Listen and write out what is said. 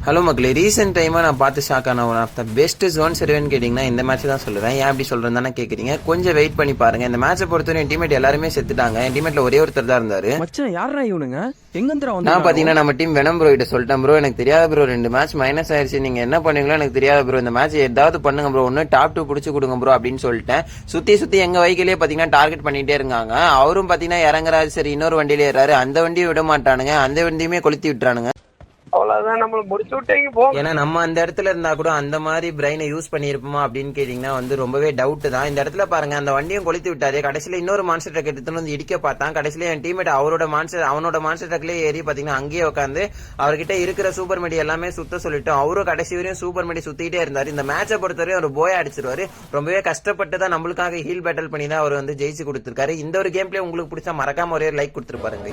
Hello மக்களே, recent டைமாக நான் பார்த்து ஷாக் ஆன ஒன் ஆஃப் த பெஸ்ட் ஜோன் சர்வேன்னு கேட்டிங்கன்னா இந்த மேட்ச் தான் சொல்லுவேன். ஏன் அப்படி சொல்கிறேன் தானே கேட்குறீங்க? கொஞ்சம் வெயிட் பண்ணி பாருங்க. இந்த மேட்சை பொறுத்தவரை என் டீமேட் எல்லாருமே செத்துட்டாங்க. என் டீமேட்ல ஒரே ஒருத்தர் தான் இருந்தாரு. மச்சான் யாரா இவனுங்க? எங்கந்திரா வந்து நான் பார்த்தீங்கன்னா நம்ம டீம் வெனம் ப்ரோ கிட்ட சொல்லிட்டேன், ப்ரோ எனக்கு தெரியாத ப்ரோ, 2 மேட்ச் மைனஸ் ஆயிடுச்சு, நீங்கள் என்ன பண்ணுவீங்களோ எனக்கு தெரியாது ப்ரோ, இந்த மேட்ச் ஏதாவது பண்ணுங்க ப்ரோ, ஒன்று டாப் 2 பிடிச்சி கொடுங்க ப்ரோ அப்படின்னு சொல்லிட்டேன். சுற்றி எங்கள் வைக்கிலே பார்த்தீங்கன்னா டார்கெட் பண்ணிகிட்டே இருக்காங்க. அவரும் பார்த்தீங்கன்னா இறங்குறாரு, சரி இன்னொரு வண்டியில ஏறாரு, அந்த வண்டியை விட மாட்டானுங்க, அந்த வண்டியுமே கொளுத்தி விட்டுறானுங்க. அவ்வளவுதான், நம்மள முடிச்சு விட்டீங்க போ. ஏன்னா நம்ம அந்த இடத்துல இருந்தா கூட அந்த மாதிரி பிரைனை யூஸ் பண்ணிருப்போமா அப்படின்னு கேட்டீங்கன்னா ரொம்பவே டவுட் தான். இந்த இடத்துல பாருங்க, அந்த வண்டியும் கொளுத்தி விட்டாரு. கடைசியில இன்னொரு மான்ஸ்டர் ட்ரக் எடுத்துன்னு வந்து இடிக்க பார்த்தான். கடைசியில என் டீமேட் அவனோட மான்ஸ்டர் ட்ரக்லயே ஏறி பாத்தீங்கன்னா அங்கேயே உட்காந்து அவர்கிட்ட இருக்கிற சூப்பர் மெடி எல்லாமே சுத்த சொல்லிட்டோம். அவரும் கடைசி வரையும் சூப்பர் மெடி சுத்திட்டே இருந்தாரு. இந்த மேட்சை பொறுத்தவரையும் ஒரு போய் அடிச்சிருவாரு. ரொம்பவே கஷ்டப்பட்டு தான் நம்மளுக்காக ஹீல் பேட்டல் பண்ணி தான் அவர் ஜெயிச்சு கொடுத்திருக்காரு. இந்த ஒரு கேம் பிளே உங்களுக்கு பிடிச்சா மறக்காம ஒரே லைக் கொடுத்துருப்பாருங்க.